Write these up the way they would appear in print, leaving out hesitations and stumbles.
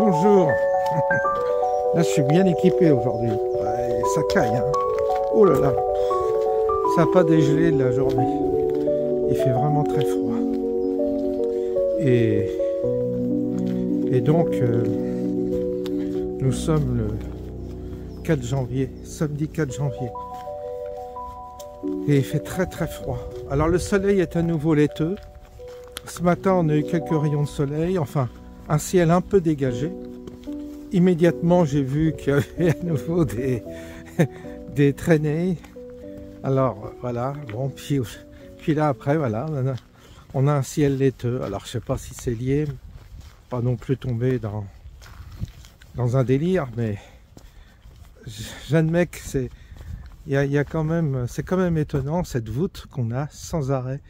Bonjour. Là, je suis bien équipé aujourd'hui. Ouais, ça caille, hein. Oh là là. Ça n'a pas dégelé de la journée. Il fait vraiment très froid. Et donc, nous sommes le 4 janvier, samedi 4 janvier. Et il fait très très froid. Alors le soleil est à nouveau laiteux. Ce matin, on a eu quelques rayons de soleil, enfin, un ciel un peu dégagé. Immédiatement, j'ai vu qu'il y avait à nouveau des traînées. Alors, voilà, bon, puis là, après, voilà, on a un ciel laiteux. Alors, je sais pas si c'est lié, pas non plus tomber dans un délire, mais j'admets que c'est quand même étonnant, cette voûte qu'on a sans arrêt.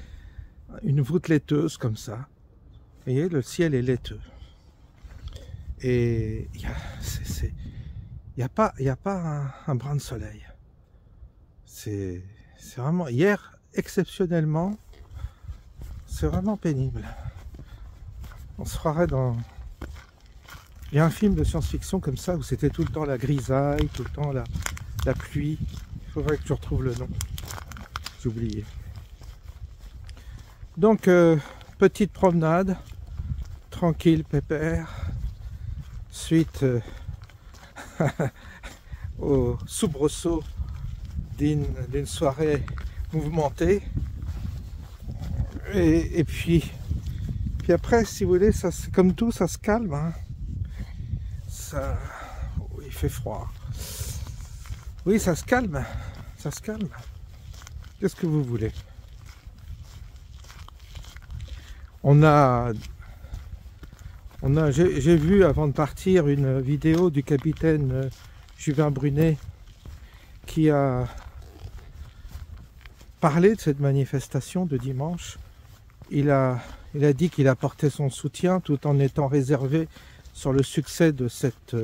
Une voûte laiteuse comme ça. Vous voyez, le ciel est laiteux. Et il n'y a pas un brin de soleil. C'est vraiment, hier, exceptionnellement, c'est vraiment pénible. On se croirait dans... Il y a un film de science-fiction comme ça, où c'était tout le temps la grisaille, tout le temps la pluie. Il faudrait que je retrouve le nom. J'ai oublié. Donc, petite promenade, tranquille, pépère, suite au soubresaut d'une soirée mouvementée. Et puis après, si vous voulez, ça, c'est comme tout, ça se calme. Hein. Il fait froid. Oui, ça se calme. Ça se calme. Qu'est-ce que vous voulez? J'ai vu avant de partir une vidéo du capitaine Juvin Brunet qui a parlé de cette manifestation de dimanche. Il a dit qu'il apportait son soutien tout en étant réservé sur le succès de cette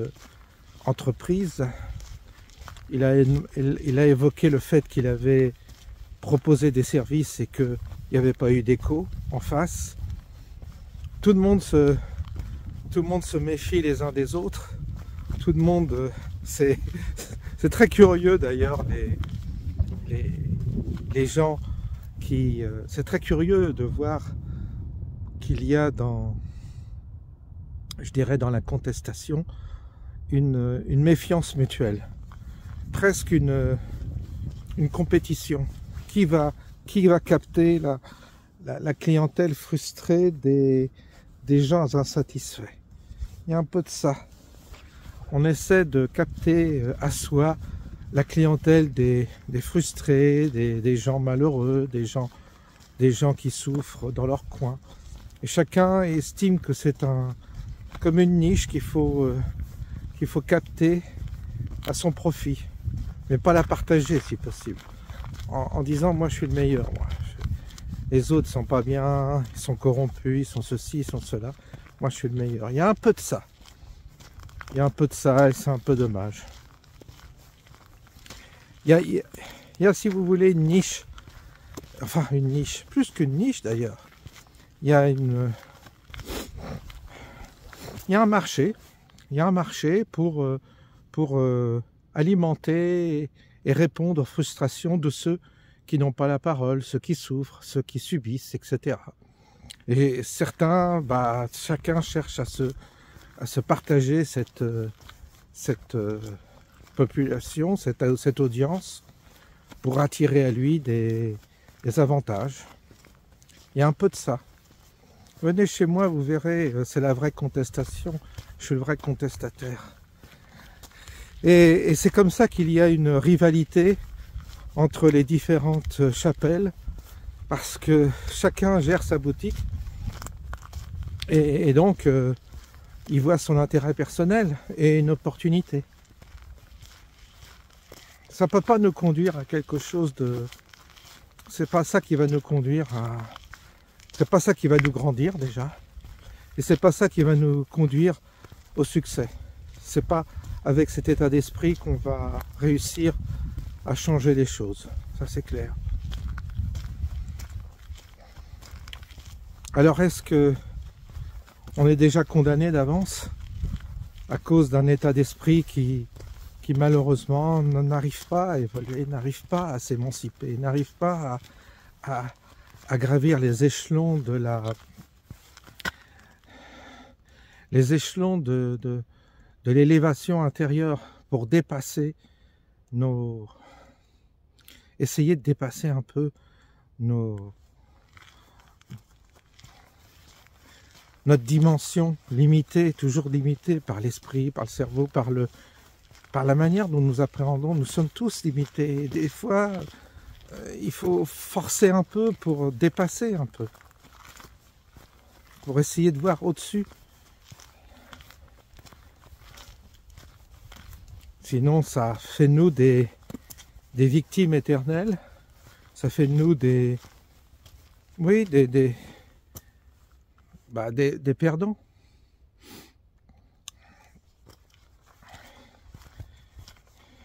entreprise. Il a évoqué le fait qu'il avait proposé des services et qu'il n'y avait pas eu d'écho en face. Tout le monde se méfie les uns des autres. Tout le monde, c'est très curieux d'ailleurs, les gens qui... c'est très curieux de voir qu'il y a je dirais dans la contestation, une méfiance mutuelle. Presque une compétition. Qui va capter la clientèle frustrée des gens insatisfaits. Il y a un peu de ça. On essaie de capter à soi la clientèle des frustrés, des gens malheureux, des gens qui souffrent dans leur coin. Et chacun estime que c'est comme une niche qu'il faut capter à son profit, mais pas la partager si possible. En disant moi je suis le meilleur, les autres sont pas bien, ils sont corrompus, ils sont ceci, ils sont cela, moi je suis le meilleur. Il y a un peu de ça, et c'est un peu dommage. Il y a si vous voulez une niche, enfin une niche, plus qu'une niche d'ailleurs. Il y a un marché pour alimenter et répondre aux frustrations de ceux qui n'ont pas la parole, ceux qui souffrent, ceux qui subissent, etc. Et certains, chacun cherche à se partager cette population, cette audience, pour attirer à lui des avantages. Il y a un peu de ça. Venez chez moi, vous verrez, c'est la vraie contestation. Je suis le vrai contestataire. Et c'est comme ça qu'il y a une rivalité entre les différentes chapelles, parce que chacun gère sa boutique et donc il voit son intérêt personnel et une opportunité. Ça ne peut pas nous conduire à quelque chose de... C'est pas ça qui va nous conduire à... C'est pas ça qui va nous grandir déjà. Et c'est pas ça qui va nous conduire au succès. C'est pas avec cet état d'esprit qu'on va réussir à changer les choses. Ça c'est clair. Alors est-ce que on est déjà condamné d'avance? à cause d'un état d'esprit qui malheureusement n'arrive pas à évoluer, n'arrive pas à s'émanciper, n'arrive pas à gravir les échelons de l'élévation intérieure pour dépasser essayer de dépasser un peu notre dimension limitée, toujours limitée par l'esprit, par le cerveau, par la manière dont nous appréhendons. Nous sommes tous limités. Et des fois, il faut forcer un peu pour dépasser un peu, pour essayer de voir au-dessus. Sinon, ça fait de nous des victimes éternelles. Ça fait de nous des perdants.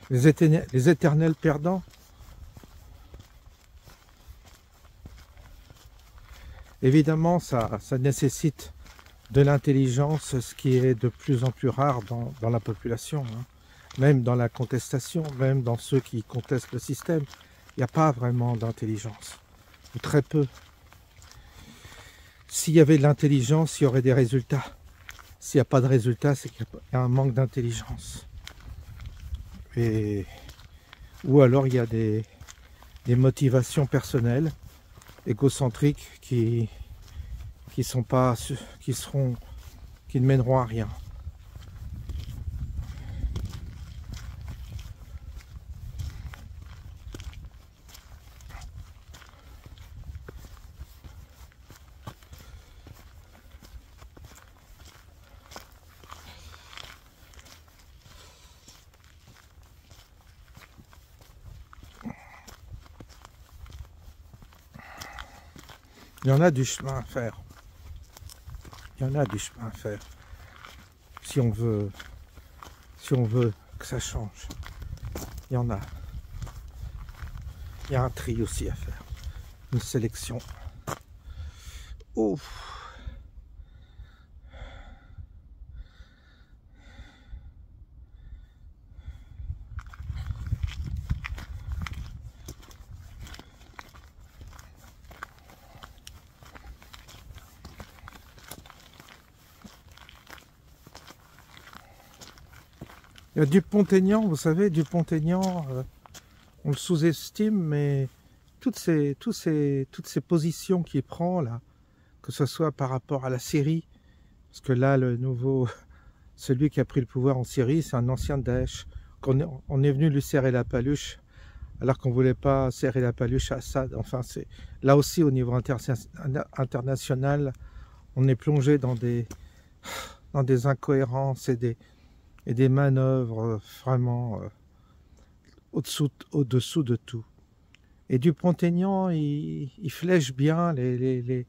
Les éternels perdants. Évidemment, ça nécessite de l'intelligence, ce qui est de plus en plus rare dans la population, hein. Même dans la contestation, même dans ceux qui contestent le système, il n'y a pas vraiment d'intelligence, ou très peu. S'il y avait de l'intelligence, il y aurait des résultats. S'il n'y a pas de résultats, c'est qu'il y a un manque d'intelligence. Ou alors il y a des motivations personnelles, égocentriques, qui ne mèneront à rien. Il y en a du chemin à faire. Il y en a du chemin à faire. Si on veut que ça change. Il y en a. Il y a un tri aussi à faire. Une sélection. Ouf. Il y a Dupont-Aignan, vous savez, Dupont-Aignan, on le sous-estime, mais toutes ces positions qu'il prend là, que ce soit par rapport à la Syrie, parce que là, celui qui a pris le pouvoir en Syrie, c'est un ancien Daesh, on est venu lui serrer la paluche, alors qu'on ne voulait pas serrer la paluche à Assad. Enfin, là aussi, au niveau international, on est plongé dans des incohérences et des manœuvres vraiment au-dessous de tout. Et Dupont-Aignan, il flèche bien les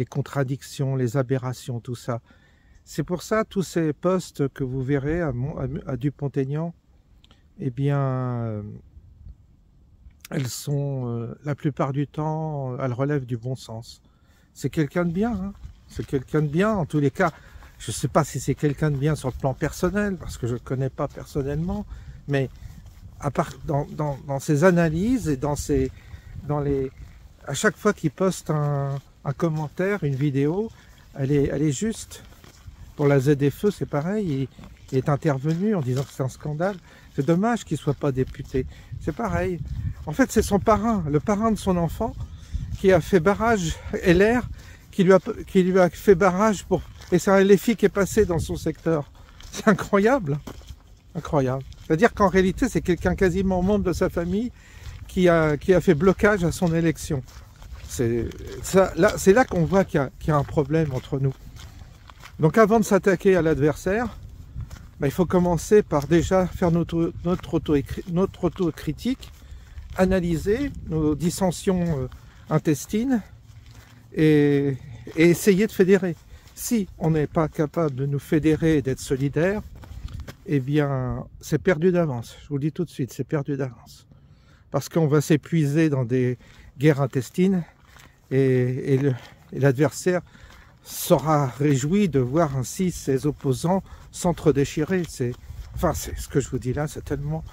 contradictions, les aberrations, tout ça. C'est pour ça, tous ces postes que vous verrez à Dupont-Aignan, eh bien, elles sont, la plupart du temps, elles relèvent du bon sens. C'est quelqu'un de bien, hein. C'est quelqu'un de bien, en tous les cas. Je ne sais pas si c'est quelqu'un de bien sur le plan personnel, parce que je ne le connais pas personnellement, mais à part dans ses analyses et à chaque fois qu'il poste un commentaire, une vidéo, elle est juste. Pour la ZFE, c'est pareil, il est intervenu en disant que c'est un scandale. C'est dommage qu'il ne soit pas député. C'est pareil. En fait, c'est son parrain, le parrain de son enfant, qui a fait barrage, LR, qui lui a fait barrage et c'est un LFI qui est passé dans son secteur. C'est incroyable. Incroyable. C'est-à-dire qu'en réalité, c'est quelqu'un quasiment membre de sa famille qui a fait blocage à son élection. C'est là qu'on voit qu'il y a un problème entre nous. Donc avant de s'attaquer à l'adversaire, il faut commencer par déjà faire notre autocritique, analyser nos dissensions intestines et essayer de fédérer. Si on n'est pas capable de nous fédérer et d'être solidaires, eh bien, c'est perdu d'avance. Je vous le dis tout de suite, c'est perdu d'avance. Parce qu'on va s'épuiser dans des guerres intestines et l'adversaire sera réjoui de voir ainsi ses opposants s'entre-déchirer. Enfin, c'est ce que je vous dis là, c'est tellement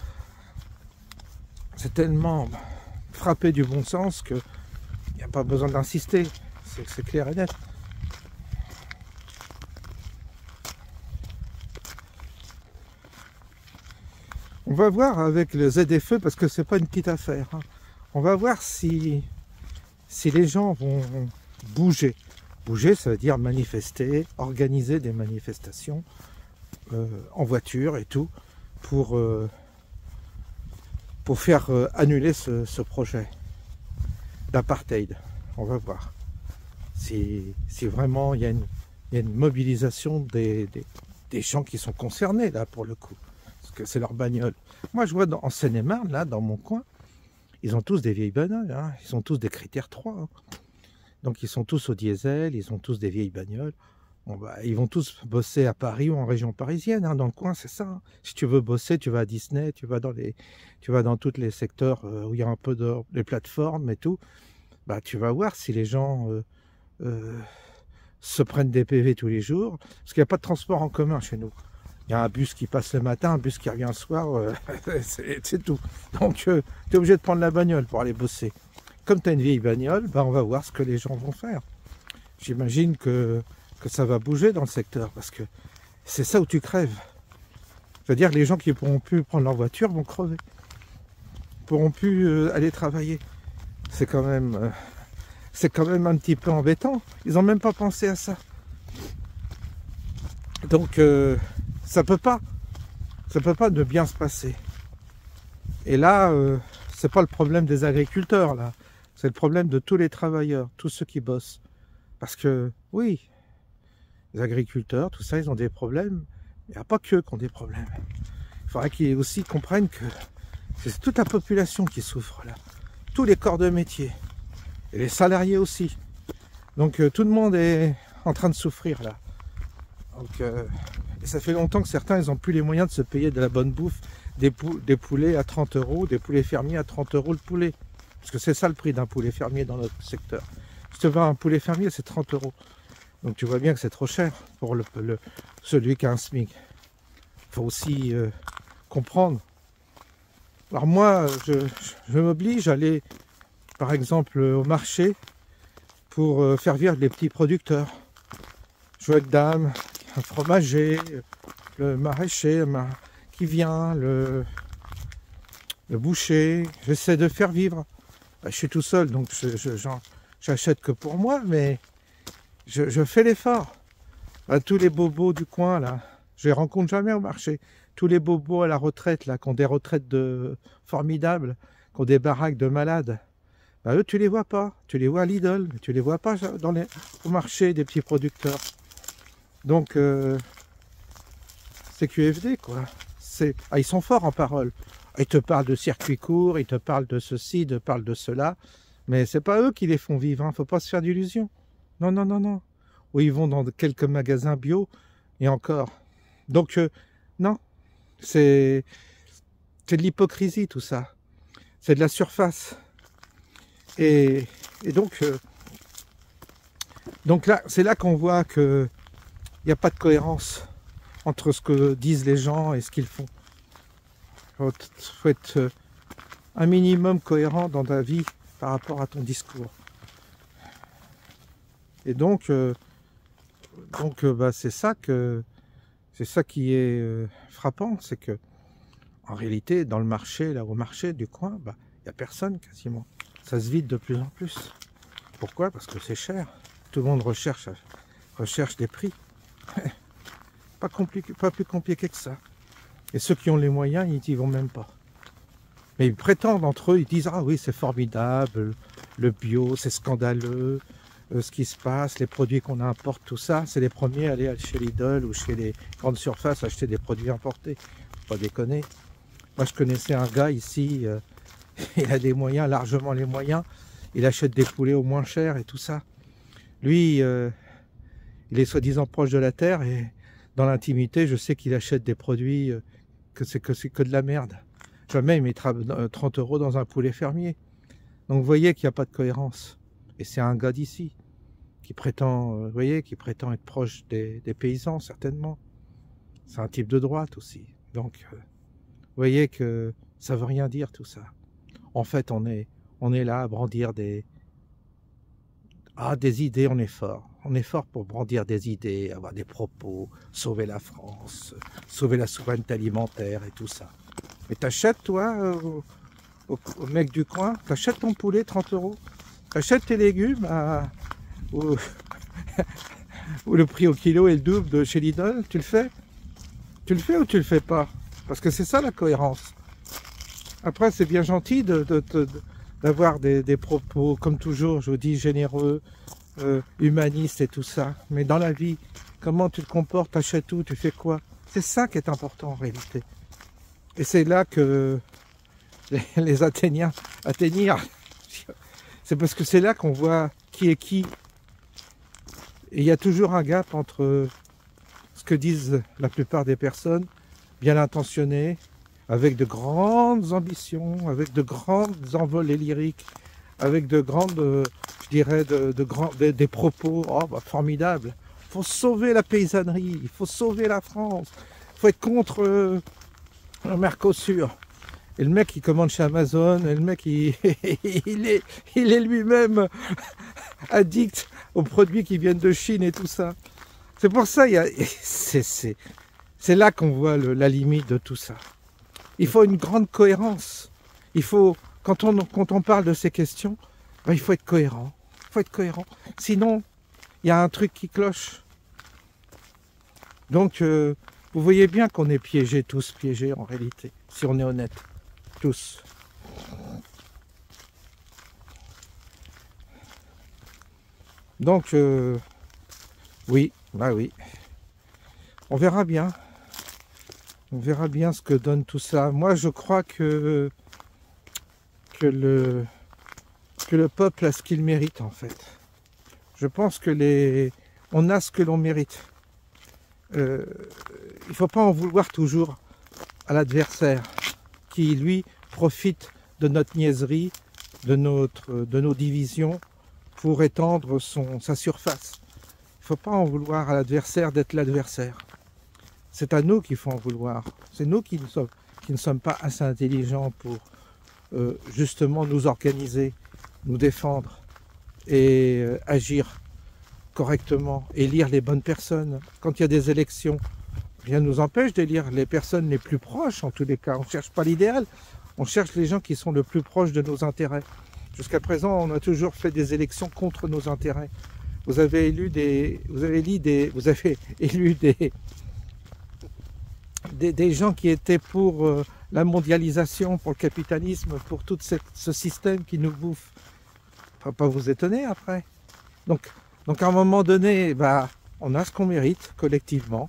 frappé du bon sens qu'il n'y a pas besoin d'insister. C'est clair et net. On va voir avec le ZFE, parce que c'est pas une petite affaire, hein. On va voir si les gens vont bouger. Bouger, ça veut dire manifester, organiser des manifestations en voiture et tout, pour faire annuler ce projet d'apartheid. On va voir si vraiment il y a une mobilisation des gens qui sont concernés là pour le coup, parce que c'est leur bagnole. Moi je vois en Seine-et-Marne, là dans mon coin, ils ont tous des vieilles bagnoles, hein. Ils ont tous des critères 3, hein. Donc ils sont tous au diesel, ils ont tous des vieilles bagnoles. Bon, bah, ils vont tous bosser à Paris ou en région parisienne, hein, dans le coin, c'est ça, hein. Si tu veux bosser, tu vas à Disney, tu vas dans tous les secteurs où il y a un peu les plateformes et tout. Bah, tu vas voir si les gens se prennent des PV tous les jours, parce qu'il n'y a pas de transport en commun chez nous. Il y a un bus qui passe le matin, un bus qui revient le soir, c'est tout. Donc tu es obligé de prendre la bagnole pour aller bosser. Comme tu as une vieille bagnole, bah, on va voir ce que les gens vont faire. J'imagine que ça va bouger dans le secteur, parce que c'est ça où tu crèves. C'est-à-dire que les gens qui ne pourront plus prendre leur voiture vont crever. Ils ne pourront plus aller travailler. C'est quand même un petit peu embêtant. Ils n'ont même pas pensé à ça. Donc ça peut pas ne bien se passer. Et là, c'est pas le problème des agriculteurs, là. C'est le problème de tous les travailleurs, tous ceux qui bossent. Parce que, oui, les agriculteurs, tout ça, ils ont des problèmes. Il n'y a pas qu'eux qui ont des problèmes. Il faudrait qu'ils aussi comprennent que c'est toute la population qui souffre, là. Tous les corps de métier. Et les salariés aussi. Donc tout le monde est en train de souffrir, là. Donc, et ça fait longtemps que certains, ils n'ont plus les moyens de se payer de la bonne bouffe, des poulets à 30 €, des poulets fermiers à 30 € le poulet. Parce que c'est ça le prix d'un poulet fermier dans notre secteur. Si tu veux un poulet fermier, c'est 30 €. Donc tu vois bien que c'est trop cher pour celui qui a un SMIC. Il faut aussi comprendre. Alors moi, je m'oblige à aller, par exemple, au marché pour faire vivre les petits producteurs. Joie de dame, un fromager, le maraîcher qui vient, le boucher. J'essaie de faire vivre. Je suis tout seul, donc j'achète que pour moi, mais je fais l'effort. Tous les bobos du coin, là, je les rencontre jamais au marché. Tous les bobos à la retraite, là, qui ont des retraites formidables, qui ont des baraques de malades, bah, eux, tu les vois pas. Tu les vois à Lidl, mais tu les vois pas au marché des petits producteurs. Donc, c'est QFD, quoi. Ils sont forts en parole. Ils te parlent de circuits courts, ils te parlent de ceci, ils te parlent de cela. Mais c'est pas eux qui les font vivre, hein. Faut pas se faire d'illusions. Non, non, non, non. Ou ils vont dans quelques magasins bio, et encore. Donc, non. C'est de l'hypocrisie, tout ça. C'est de la surface. Et donc là, c'est là qu'on voit qu'il n'y a pas de cohérence entre ce que disent les gens et ce qu'ils font. Il faut être un minimum cohérent dans ta vie par rapport à ton discours. Et donc bah, c'est ça qui est frappant, c'est que en réalité, dans le marché, là au marché du coin, bah, il n'y a personne quasiment. Ça se vide de plus en plus. Pourquoi? Parce que c'est cher. Tout le monde recherche des prix. Pas plus compliqué que ça. Et ceux qui ont les moyens, ils n'y vont même pas. Mais ils prétendent entre eux, ils disent « Ah oui, c'est formidable, le bio, c'est scandaleux, ce qui se passe, les produits qu'on importe, tout ça. » C'est les premiers à aller chez Lidl ou chez les grandes surfaces acheter des produits importés. Faut pas déconner. Moi, je connaissais un gars ici, il a des moyens, largement les moyens. Il achète des poulets au moins cher et tout ça. Lui, il est soi-disant proche de la terre et dans l'intimité, je sais qu'il achète des produits que c'est que de la merde. Jamais il mettra 30 € dans un poulet fermier. Donc vous voyez qu'il n'y a pas de cohérence. Et c'est un gars d'ici qui prétend, vous voyez, qui prétend être proche des paysans, certainement. C'est un type de droite aussi. Donc, vous voyez que ça veut rien dire tout ça. En fait, on est là à brandir des idées, on est fort. On est fort pour brandir des idées, avoir des propos, sauver la France, sauver la souveraineté alimentaire et tout ça. Mais t'achètes, toi, au mec du coin, t'achètes ton poulet 30 €, t'achètes tes légumes où le prix au kilo est le double de chez Lidl, tu le fais? Tu le fais ou tu le fais pas? Parce que c'est ça la cohérence. Après, c'est bien gentil d'avoir des propos, comme toujours, je vous dis, généreux, humanistes et tout ça. Mais dans la vie, comment tu te comportes, t'achètes où, tu fais quoi? C'est ça qui est important en réalité. Et c'est là que les Athéniens, c'est parce que c'est là qu'on voit qui est qui. Et il y a toujours un gap entre ce que disent la plupart des personnes, bien intentionnées, avec de grandes ambitions, avec de grandes envolées lyriques, avec de grandes, je dirais, des propos formidables. Il faut sauver la paysannerie, il faut sauver la France, il faut être contre le Mercosur. Et le mec il commande chez Amazon, et le mec il est lui-même addict aux produits qui viennent de Chine et tout ça. C'est pour ça, c'est là qu'on voit la limite de tout ça. Il faut une grande cohérence. Il faut, quand on parle de ces questions, il faut être cohérent. Il faut être cohérent. Sinon, il y a un truc qui cloche. Donc, vous voyez bien qu'on est piégés, tous piégés en réalité, si on est honnête. Tous. Donc, oui, oui. On verra bien. On verra bien ce que donne tout ça. Moi, je crois que le peuple a ce qu'il mérite, en fait. Je pense que on a ce que l'on mérite. Il ne faut pas en vouloir toujours à l'adversaire qui, lui, profite de notre niaiserie, de nos divisions pour étendre sa surface. Il ne faut pas en vouloir à l'adversaire d'être l'adversaire. C'est à nous qu'il faut en vouloir. C'est nous qui ne sommes pas assez intelligents pour justement nous organiser, nous défendre et agir correctement, élire les bonnes personnes. Quand il y a des élections, rien ne nous empêche d'élire les personnes les plus proches, en tous les cas. On ne cherche pas l'idéal, on cherche les gens qui sont le plus proches de nos intérêts. Jusqu'à présent, on a toujours fait des élections contre nos intérêts. Vous avez élu des gens qui étaient pour la mondialisation, pour le capitalisme, pour tout ce système qui nous bouffe. Ça ne va pas vous étonner après. Donc à un moment donné, on a ce qu'on mérite collectivement.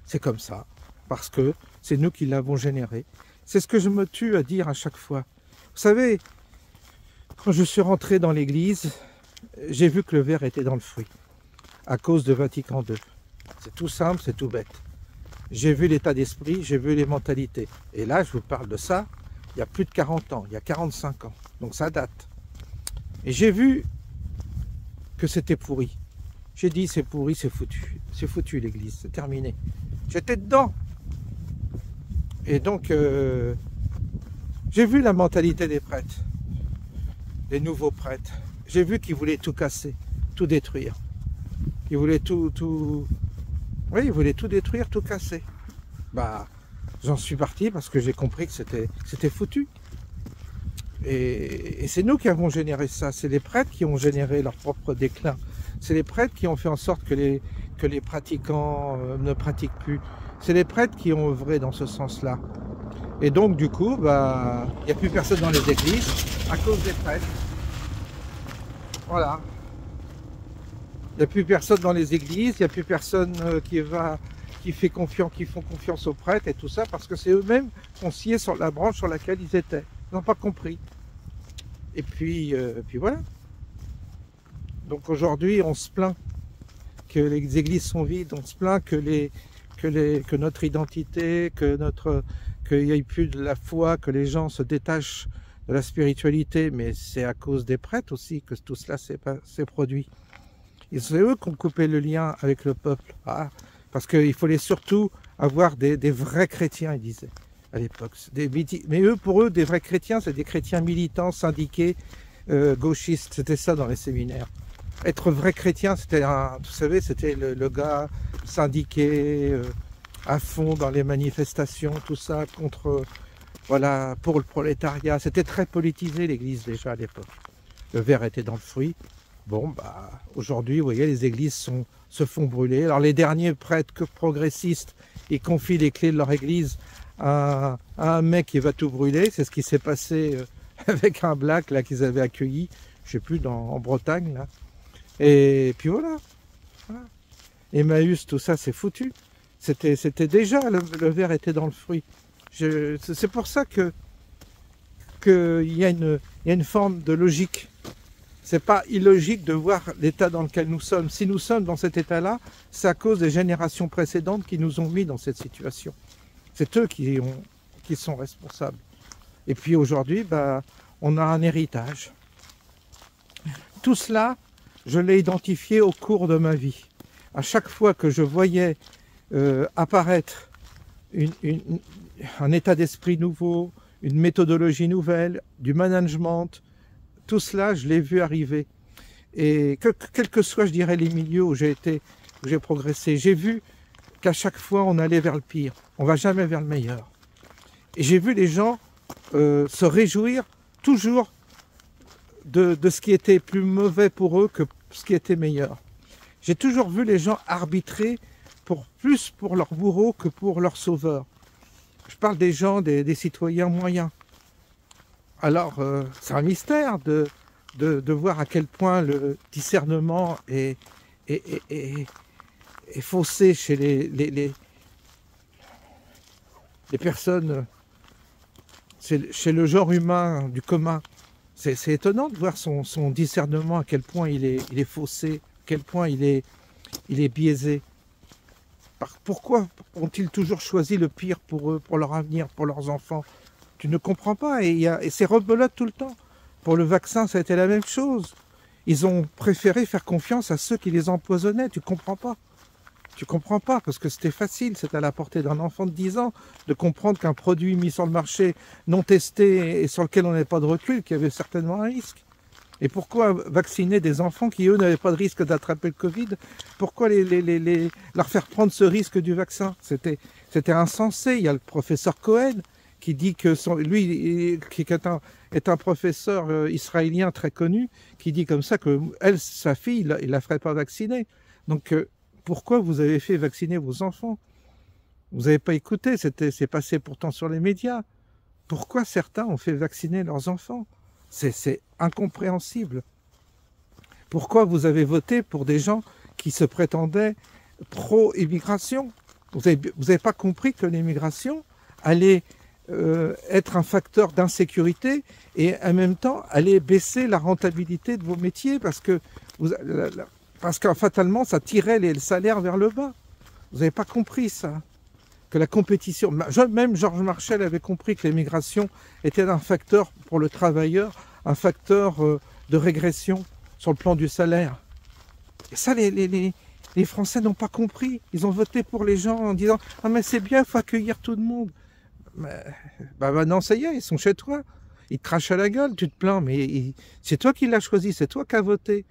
C'est comme ça, parce que c'est nous qui l'avons généré. C'est ce que je me tue à dire à chaque fois. Vous savez, quand je suis rentré dans l'église, j'ai vu que le verre était dans le fruit, à cause de Vatican II. C'est tout simple, c'est tout bête. J'ai vu l'état d'esprit, j'ai vu les mentalités. Et là, je vous parle de ça, il y a plus de 40 ans, il y a 45 ans. Donc ça date. Et j'ai vu que c'était pourri. J'ai dit, c'est pourri, c'est foutu. C'est foutu l'église, c'est terminé. J'étais dedans. Et donc, j'ai vu la mentalité des prêtres, des nouveaux prêtres. J'ai vu qu'ils voulaient tout casser, tout détruire. Ils voulaient oui, ils voulaient tout détruire, tout casser. J'en suis parti parce que j'ai compris que c'était foutu. Et c'est nous qui avons généré ça. C'est les prêtres qui ont généré leur propre déclin. C'est les prêtres qui ont fait en sorte que les pratiquants ne pratiquent plus. C'est les prêtres qui ont œuvré dans ce sens-là. Et donc, du coup, il n'y a plus personne dans les églises à cause des prêtres. Voilà. Il n'y a plus personne dans les églises, il n'y a plus personne qui font confiance aux prêtres et tout ça, parce que c'est eux-mêmes qui ont scié sur la branche sur laquelle ils étaient. Ils n'ont pas compris. Et puis voilà. Donc aujourd'hui, on se plaint que les églises sont vides, on se plaint que notre identité, qu'il n'y ait plus de la foi, que les gens se détachent de la spiritualité, mais c'est à cause des prêtres aussi que tout cela s'est produit. Et c'est eux qui ont coupé le lien avec le peuple. Parce qu'il fallait surtout avoir des vrais chrétiens, ils disaient, à l'époque. Mais eux, pour eux, des vrais chrétiens, c'est des chrétiens militants, syndiqués, gauchistes. C'était ça dans les séminaires. Être vrai chrétien, c'était vous savez, c'était le gars syndiqué, à fond dans les manifestations, tout ça, contre, voilà, pour le prolétariat. C'était très politisé, l'église, déjà, à l'époque. Le ver était dans le fruit. Bon, bah, aujourd'hui, vous voyez, les églises se font brûler. Alors, les derniers prêtres progressistes, ils confient les clés de leur église à un mec qui va tout brûler. C'est ce qui s'est passé avec un black, là, qu'ils avaient accueilli, je sais plus, en Bretagne, là. Et puis voilà. Emmaüs, tout ça, c'est foutu. C'était déjà, le ver était dans le fruit. C'est pour ça qu'il y a une forme de logique. C'est pas illogique de voir l'état dans lequel nous sommes. Si nous sommes dans cet état-là, c'est à cause des générations précédentes qui nous ont mis dans cette situation. C'est eux qui sont responsables. Et puis aujourd'hui, bah, on a un héritage. Tout cela, je l'ai identifié au cours de ma vie. À chaque fois que je voyais apparaître un état d'esprit nouveau, une méthodologie nouvelle, du management, tout cela, je l'ai vu arriver. Et quels que soient, je dirais, les milieux où j'ai progressé, j'ai vu qu'à chaque fois, on allait vers le pire. On ne va jamais vers le meilleur. Et j'ai vu les gens se réjouir toujours de ce qui était plus mauvais pour eux que ce qui était meilleur. J'ai toujours vu les gens arbitrer plus pour leur bourreau que pour leur sauveur. Je parle des gens, des citoyens moyens. Alors, c'est un mystère de voir à quel point le discernement est faussé chez les personnes, chez le genre humain du commun. C'est étonnant de voir son discernement, à quel point il est faussé, à quel point il est biaisé. Pourquoi ont-ils toujours choisi le pire pour eux, pour leur avenir, pour leurs enfants? Tu ne comprends pas, et c'est rebelote tout le temps. Pour le vaccin, ça a été la même chose. Ils ont préféré faire confiance à ceux qui les empoisonnaient, tu comprends pas. Tu comprends pas, parce que c'était facile, c'est à la portée d'un enfant de 10 ans de comprendre qu'un produit mis sur le marché, non testé et sur lequel on n'avait pas de recul, qu'il y avait certainement un risque. Et pourquoi vacciner des enfants qui, eux, n'avaient pas de risque d'attraper le Covid? Pourquoi leur faire prendre ce risque du vaccin? C'était insensé. Il y a le professeur Cohen qui dit que lui, qui est un professeur israélien très connu, qui dit comme ça que sa fille, il la ferait pas vacciner. Donc, pourquoi vous avez fait vacciner vos enfants? Vous n'avez pas écouté, c'est passé pourtant sur les médias. Pourquoi certains ont fait vacciner leurs enfants? C'est incompréhensible. Pourquoi vous avez voté pour des gens qui se prétendaient pro-immigration? Vous n'avez pas compris que l'immigration allait être un facteur d'insécurité et en même temps allait baisser la rentabilité de vos métiers parce que fatalement ça tirait les salaires vers le bas. Vous n'avez pas compris ça? Que la compétition, même Georges Marchal avait compris que l'immigration était un facteur pour le travailleur, un facteur de régression sur le plan du salaire. Et ça, les Français n'ont pas compris. Ils ont voté pour les gens en disant « Ah mais c'est bien, il faut accueillir tout le monde ». Bah maintenant, ça y est, ils sont chez toi. Ils te crachent à la gueule, tu te plains, mais c'est toi qui l'as choisi, c'est toi qui as voté.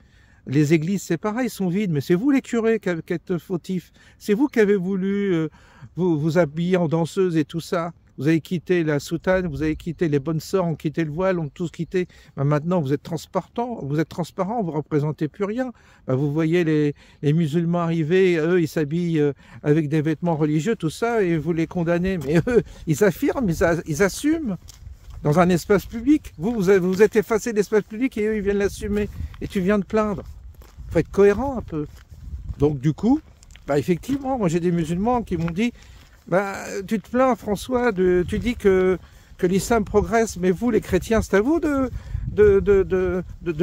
Les églises, c'est pareil, ils sont vides, mais c'est vous les curés qui êtes fautifs. C'est vous qui avez voulu vous habiller en danseuse et tout ça. Vous avez quitté la soutane, vous avez quitté les bonnes sœurs, ont quitté le voile, ont tous quitté. Ben maintenant, vous êtes transparents, vous représentez plus rien. Ben vous voyez les musulmans arriver, eux, ils s'habillent avec des vêtements religieux, tout ça, et vous les condamnez. Mais eux, ils affirment, ils assument dans un espace public. Vous êtes effacé de l'espace public et eux, ils viennent l'assumer. Et tu viens de plaindre. Il faut être cohérent un peu. Donc du coup, bah effectivement, moi j'ai des musulmans qui m'ont dit bah, tu te plains François, tu dis que l'islam progresse, mais vous les chrétiens, c'est à vous de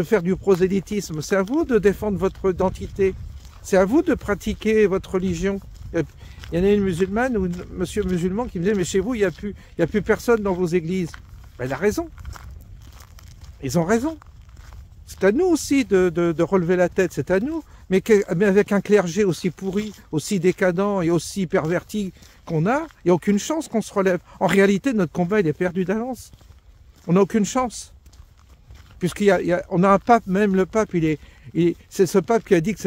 faire du prosélytisme, c'est à vous de défendre votre identité, c'est à vous de pratiquer votre religion. Il y en a une musulmane ou monsieur musulman qui me disait mais chez vous il y a plus personne dans vos églises. Ben, il a raison. Ils ont raison. C'est à nous aussi de relever la tête, c'est à nous. Mais avec un clergé aussi pourri, aussi décadent et aussi perverti qu'on a, il n'y a aucune chance qu'on se relève. En réalité, notre combat, il est perdu d'avance. On n'a aucune chance. On a un pape, même le pape, c'est ce pape qui a dit que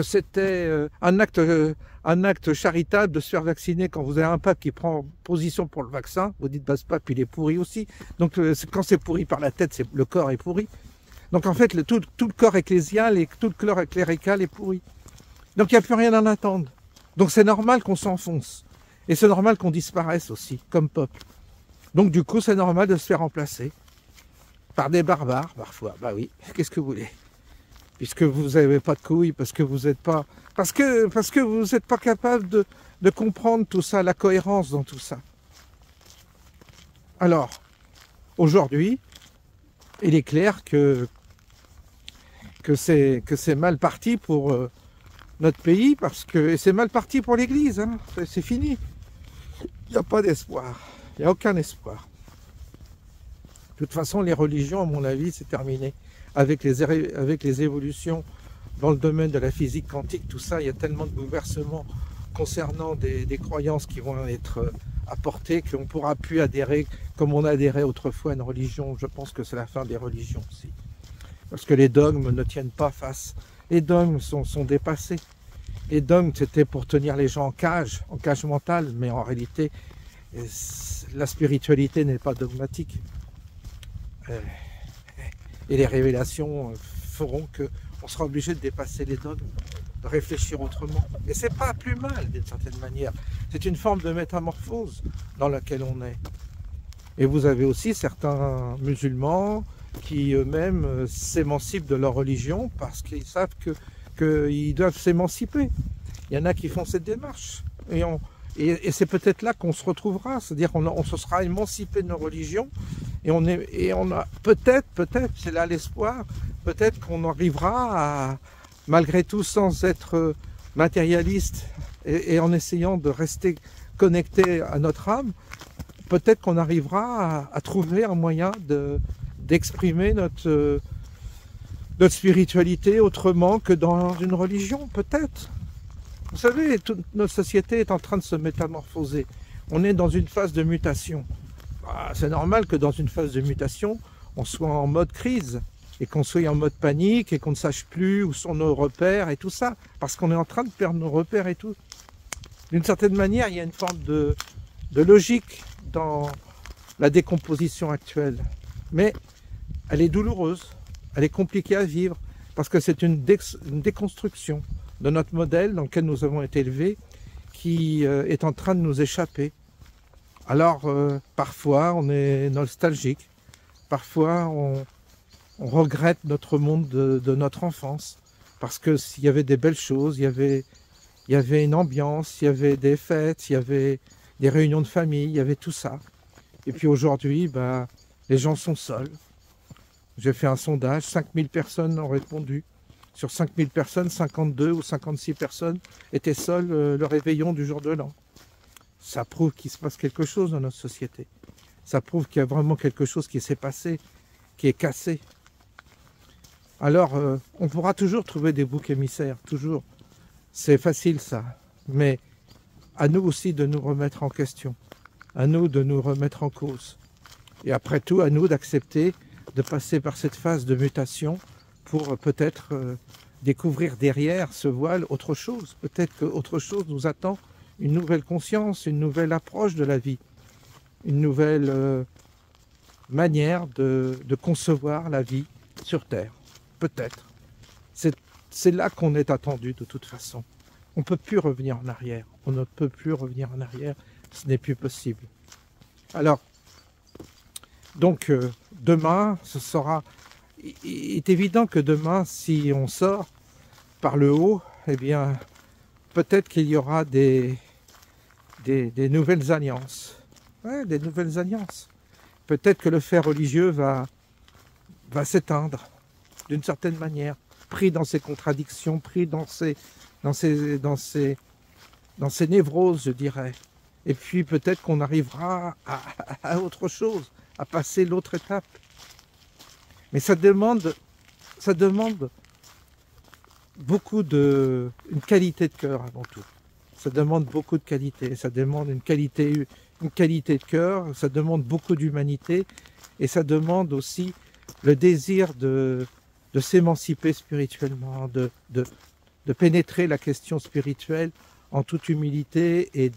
c'était un acte charitable de se faire vacciner. Quand vous avez un pape qui prend position pour le vaccin, vous dites, bah, ce pape, il est pourri aussi. Donc, quand c'est pourri par la tête, le corps est pourri. Donc, en fait, tout le corps ecclésial et tout le corps clérical est pourri. Donc, il n'y a plus rien à attendre. Donc, c'est normal qu'on s'enfonce. Et c'est normal qu'on disparaisse aussi, comme peuple. Donc, du coup, c'est normal de se faire remplacer par des barbares, parfois. Bah oui, qu'est-ce que vous voulez? Puisque vous n'avez pas de couilles, parce que vous n'êtes pas... Parce que vous n'êtes pas capable de comprendre tout ça, la cohérence dans tout ça. Alors, aujourd'hui, il est clair que c'est mal parti pour notre pays, et c'est mal parti pour l'Église, hein, c'est fini. Il n'y a pas d'espoir, il n'y a aucun espoir. De toute façon, les religions, à mon avis, c'est terminé. Avec les évolutions dans le domaine de la physique quantique, tout ça, il y a tellement de bouleversements concernant des croyances qui vont être apportées qu'on ne pourra plus adhérer comme on adhérait autrefois à une religion. Je pense que c'est la fin des religions aussi. Parce que les dogmes ne tiennent pas face. Les dogmes sont dépassés. Les dogmes, c'était pour tenir les gens en cage mentale, mais en réalité, la spiritualité n'est pas dogmatique. Et les révélations feront qu'on sera obligé de dépasser les dogmes, de réfléchir autrement. Et c'est pas plus mal d'une certaine manière. C'est une forme de métamorphose dans laquelle on est. Et vous avez aussi certains musulmans qui eux-mêmes s'émancipent de leur religion parce qu'ils savent qu'ils doivent s'émanciper. Il y en a qui font cette démarche. Et c'est peut-être là qu'on se retrouvera, c'est-à-dire qu'on se sera émancipé de nos religions et on a peut-être, c'est là l'espoir, peut-être qu'on arrivera à, malgré tout, sans être matérialiste et en essayant de rester connecté à notre âme, peut-être qu'on arrivera à trouver un moyen d'exprimer notre spiritualité autrement que dans une religion, peut-être. Vous savez, toute notre société est en train de se métamorphoser. On est dans une phase de mutation. C'est normal que dans une phase de mutation, on soit en mode crise et qu'on soit en mode panique et qu'on ne sache plus où sont nos repères et tout ça, parce qu'on est en train de perdre nos repères et tout. D'une certaine manière, il y a une forme de logique dans la décomposition actuelle. Mais elle est douloureuse, elle est compliquée à vivre, parce que c'est une déconstruction de notre modèle dans lequel nous avons été élevés, qui est en train de nous échapper. Alors, parfois, on est nostalgique, parfois, on regrette notre monde de notre enfance, parce que s'il y avait des belles choses, il y avait une ambiance, il y avait des fêtes, il y avait des réunions de famille, il y avait tout ça. Et puis aujourd'hui, bah, les gens sont seuls. J'ai fait un sondage, 5000 personnes ont répondu. Sur 5000 personnes, 52 ou 56 personnes étaient seules le réveillon du jour de l'an. Ça prouve qu'il se passe quelque chose dans notre société. Ça prouve qu'il y a vraiment quelque chose qui s'est passé, qui est cassé. Alors, on pourra toujours trouver des boucs émissaires, toujours. C'est facile ça. Mais à nous aussi de nous remettre en question. À nous de nous remettre en cause. Et après tout, à nous d'accepter de passer par cette phase de mutation pour peut-être découvrir derrière ce voile autre chose. Peut-être qu'autre chose nous attend, une nouvelle conscience, une nouvelle approche de la vie, une nouvelle manière de concevoir la vie sur Terre. Peut-être. C'est là qu'on est attendu de toute façon. On ne peut plus revenir en arrière. On ne peut plus revenir en arrière. Ce n'est plus possible. Alors, donc, demain, ce sera... Il est évident que demain, si on sort par le haut, eh bien, peut-être qu'il y aura des nouvelles alliances. Ouais, des nouvelles alliances. Peut-être que le fait religieux va s'éteindre, d'une certaine manière, pris dans ses contradictions, pris dans ses névroses, je dirais. Et puis peut-être qu'on arrivera à autre chose, à passer l'autre étape. Mais ça demande beaucoup une qualité de cœur avant tout. Ça demande beaucoup de qualité, ça demande une qualité de cœur, ça demande beaucoup d'humanité et ça demande aussi le désir de s'émanciper spirituellement, de pénétrer la question spirituelle en toute humilité et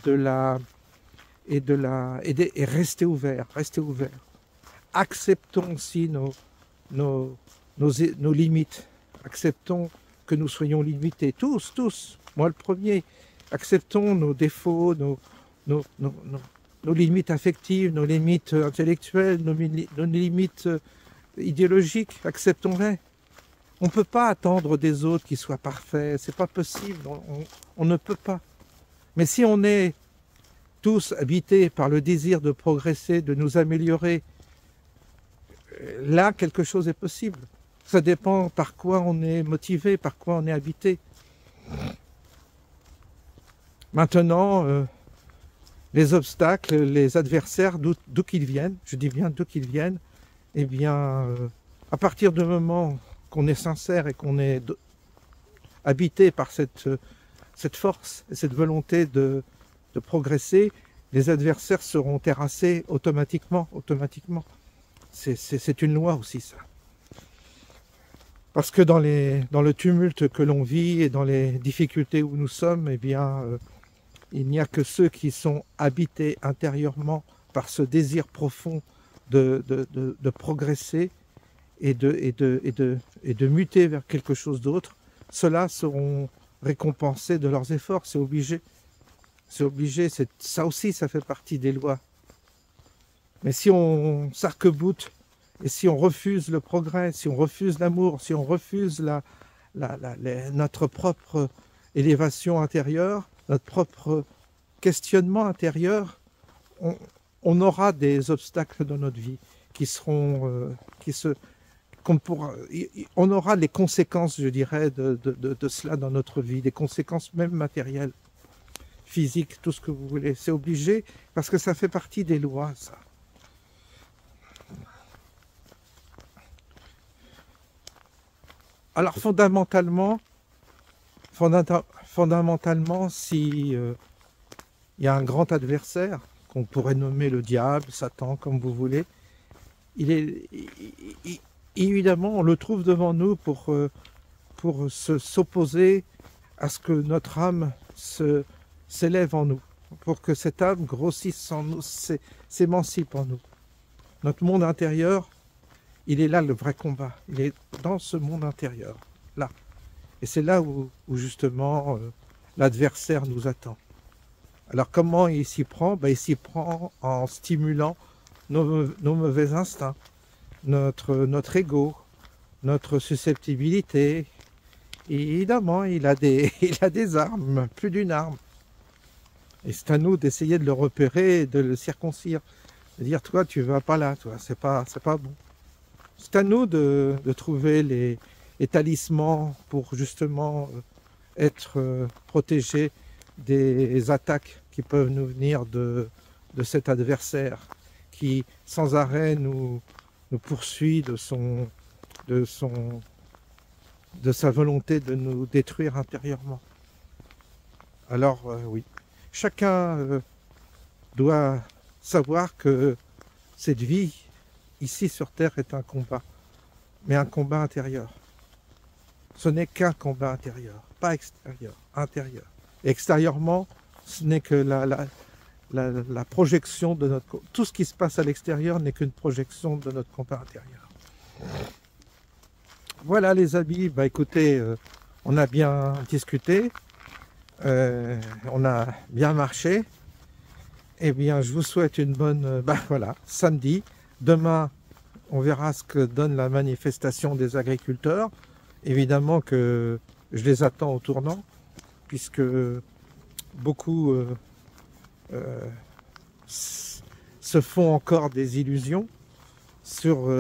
rester ouvert, Acceptons aussi nos limites, acceptons que nous soyons limités, tous, moi le premier. Acceptons nos défauts, nos limites affectives, nos limites intellectuelles, nos limites idéologiques, acceptons-les. On ne peut pas attendre des autres qu'ils soient parfaits, c'est pas possible, on ne peut pas. Mais si on est tous habités par le désir de progresser, de nous améliorer, là quelque chose est possible. Ça dépend par quoi on est motivé, par quoi on est habité. Maintenant, les obstacles, les adversaires, d'où qu'ils viennent, je dis bien d'où qu'ils viennent, eh bien, à partir du moment qu'on est sincère et qu'on est habité par cette force et cette volonté de progresser, les adversaires seront terrassés automatiquement. C'est une loi aussi, ça. Parce que dans le tumulte que l'on vit et dans les difficultés où nous sommes, eh bien, il n'y a que ceux qui sont habités intérieurement par ce désir profond de progresser et de muter vers quelque chose d'autre. Ceux-là seront récompensés de leurs efforts, c'est obligé. C'est obligé, ça aussi, ça fait partie des lois. Mais si on s'arc-boute et si on refuse le progrès, si on refuse l'amour, si on refuse notre propre élévation intérieure, notre propre questionnement intérieur, on aura des obstacles dans notre vie qui seront, on aura les conséquences, je dirais, de cela dans notre vie, des conséquences même matérielles, physiques, tout ce que vous voulez. C'est obligé parce que ça fait partie des lois, ça. Alors fondamentalement, si il y a un grand adversaire, qu'on pourrait nommer le diable, Satan, comme vous voulez, évidemment, on le trouve devant nous pour s'opposer à ce que notre âme s'élève en nous, pour que cette âme grossisse en nous, s'émancipe en nous. Notre monde intérieur, il est là le vrai combat, il est dans ce monde intérieur, là. Et c'est là où justement l'adversaire nous attend. Alors comment il s'y prend? Il s'y prend en stimulant nos mauvais instincts, notre ego, notre susceptibilité. Et évidemment, il a des armes, plus d'une arme. Et c'est à nous d'essayer de le repérer et de le circoncire. De dire, toi, tu vas pas là, toi, c'est pas bon. C'est à nous de trouver les talismans pour justement être protégés des attaques qui peuvent nous venir de cet adversaire qui sans arrêt nous poursuit de sa volonté de nous détruire intérieurement. Alors oui, chacun doit savoir que cette vie ici sur Terre est un combat, mais un combat intérieur. Ce n'est qu'un combat intérieur, pas extérieur, intérieur. Et extérieurement, ce n'est que la projection de notre... Tout ce qui se passe à l'extérieur n'est qu'une projection de notre combat intérieur. Voilà les amis, écoutez, on a bien discuté, on a bien marché. Eh bien, je vous souhaite une bonne... voilà, samedi. Demain, on verra ce que donne la manifestation des agriculteurs. Évidemment que je les attends au tournant, puisque beaucoup se font encore des illusions sur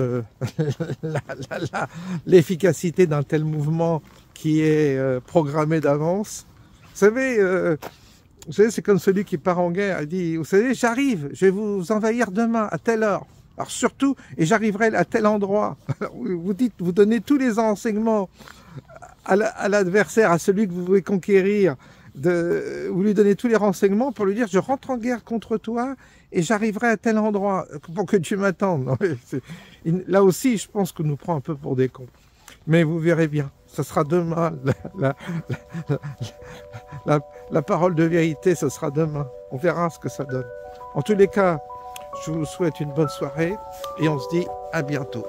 l'efficacité d'un tel mouvement qui est programmé d'avance. Vous savez, c'est comme celui qui part en guerre, il dit, vous savez, j'arrive, je vais vous envahir demain à telle heure. Alors surtout, et j'arriverai à tel endroit. Vous dites, vous donnez tous les renseignements à l'adversaire, à celui que vous voulez conquérir. Vous lui donnez tous les renseignements pour lui dire, je rentre en guerre contre toi et j'arriverai à tel endroit pour que tu m'attendes. Là aussi, je pense qu'on nous prend un peu pour des cons. Mais vous verrez bien, ce sera demain. La parole de vérité, ce sera demain. On verra ce que ça donne. En tous les cas, je vous souhaite une bonne soirée et on se dit à bientôt.